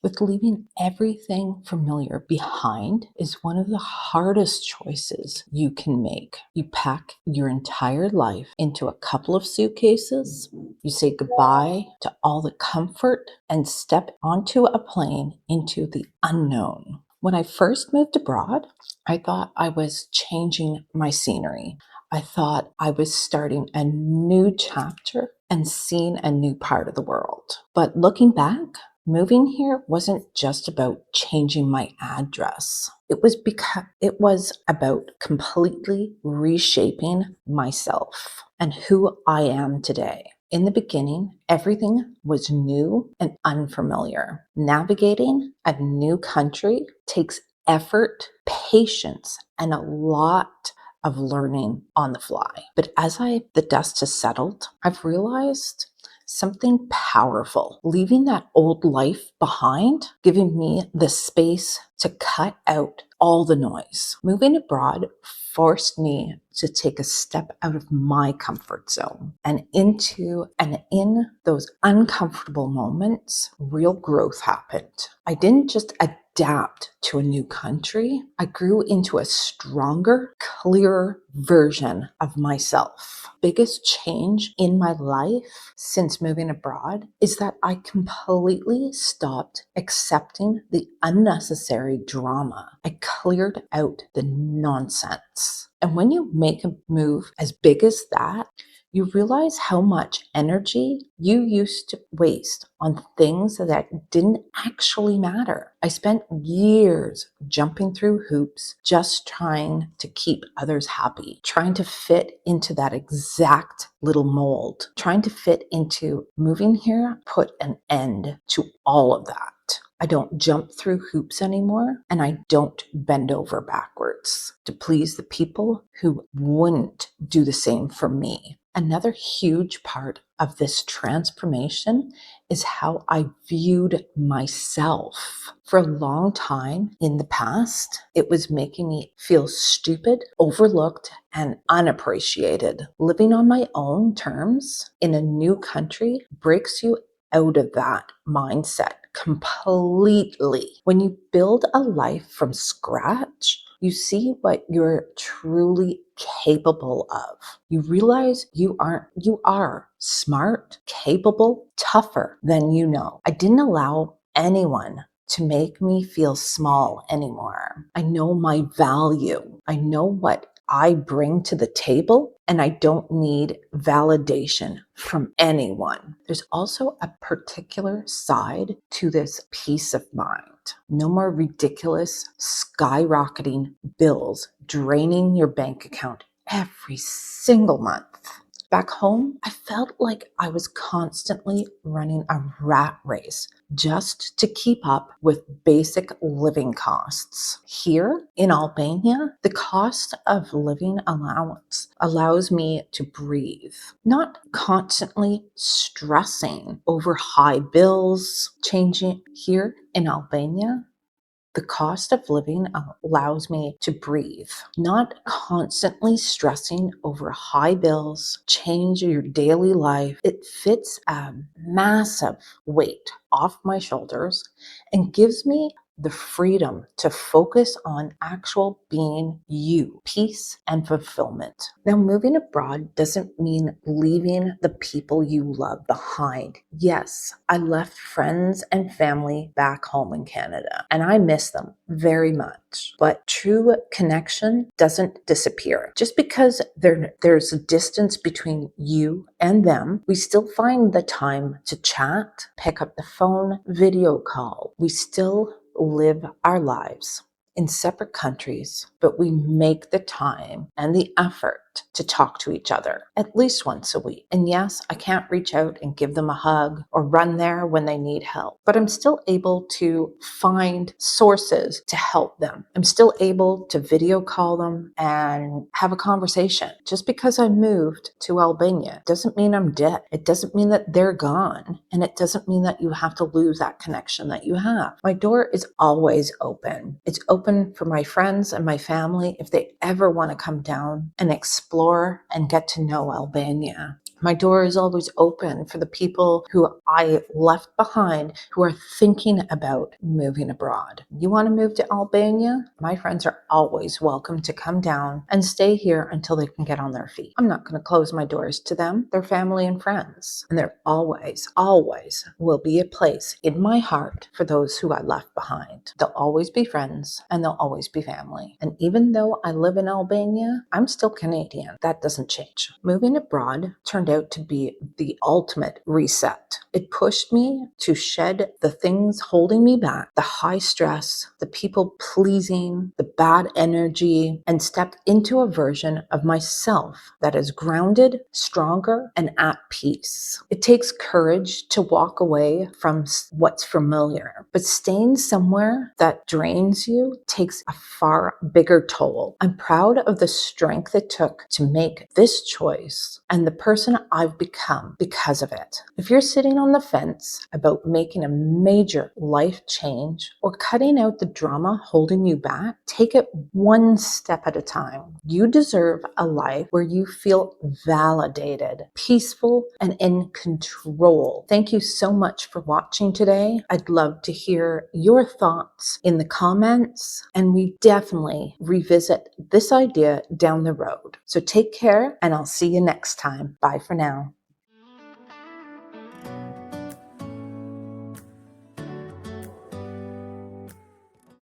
with leaving everything familiar behind is one of the hardest choices you can make. You pack your entire life into a couple of suitcases, you say goodbye to all the comfort, and step onto a plane into the unknown. When I first moved abroad, I thought I was changing my scenery. I thought I was starting a new chapter and seeing a new part of the world. But looking back, moving here wasn't just about changing my address. It was about completely reshaping myself and who I am today. In the beginning, everything was new and unfamiliar. Navigating a new country takes effort, patience, and a lot of learning on the fly. But as the dust has settled, I've realized something powerful. Leaving that old life behind, giving me the space to cut out all the noise. Moving abroad forced me to take a step out of my comfort zone and in those uncomfortable moments, real growth happened. I didn't just adapt to a new country. I grew into a stronger, clearer version of myself. Biggest change in my life since moving abroad is that I completely stopped accepting the unnecessary drama. I cleared out the nonsense. And when you make a move as big as that, you realize how much energy you used to waste on things that didn't actually matter. I spent years jumping through hoops just trying to keep others happy, trying to fit into that exact little mold, trying to fit into moving here, put an end to all of that. I don't jump through hoops anymore, and I don't bend over backwards to please the people who wouldn't do the same for me. Another huge part of this transformation is how I viewed myself. For a long time in the past, it was making me feel stupid, overlooked, and unappreciated. Living on my own terms in a new country breaks you out of that mindset completely. When you build a life from scratch, you see what you're truly capable of. You realize you are smart, capable, tougher than you know. I didn't allow anyone to make me feel small anymore. I know my value. I know what I bring to the table, and I don't need validation from anyone. There's also a particular side to this peace of mind. No more ridiculous, skyrocketing bills draining your bank account every single month. Back home, I felt like I was constantly running a rat race just to keep up with basic living costs. Here in Albania, the cost of living allowance allows me to breathe, not constantly stressing over high bills. Changing here in Albania, the cost of living allows me to breathe, not constantly stressing over high bills, change your daily life. It fits a massive weight off my shoulders and gives me the freedom to focus on actual being you, peace and fulfillment. Now, moving abroad doesn't mean leaving the people you love behind. Yes, I left friends and family back home in Canada, and I miss them very much. But true connection doesn't disappear. Just because there's a distance between you and them, we still find the time to chat, pick up the phone, video call. We still live our lives in separate countries, but we make the time and the effort to talk to each other at least once a week. And yes, I can't reach out and give them a hug or run there when they need help, but I'm still able to find sources to help them. I'm still able to video call them and have a conversation. Just because I moved to Albania doesn't mean I'm dead. It doesn't mean that they're gone. And it doesn't mean that you have to lose that connection that you have. My door is always open. It's open for my friends and my family if they ever want to come down and explore and get to know Albania. My door is always open for the people who I left behind who are thinking about moving abroad. You want to move to Albania? My friends are always welcome to come down and stay here until they can get on their feet. I'm not going to close my doors to them. They're family and friends. And there always, always will be a place in my heart for those who I left behind. They'll always be friends and they'll always be family. And even though I live in Albania, I'm still Canadian. That doesn't change. Moving abroad turned out to be the ultimate reset. It pushed me to shed the things holding me back, the high stress, the people pleasing, the bad energy, and stepped into a version of myself that is grounded, stronger, and at peace. It takes courage to walk away from what's familiar, but staying somewhere that drains you takes a far bigger toll. I'm proud of the strength it took to make this choice and the person I've become because of it. If you're sitting on the fence about making a major life change or cutting out the drama holding you back, take it one step at a time. You deserve a life where you feel validated, peaceful, and in control. Thank you so much for watching today. I'd love to hear your thoughts in the comments, and we definitely revisit this idea down the road. So take care, and I'll see you next time. Bye for now.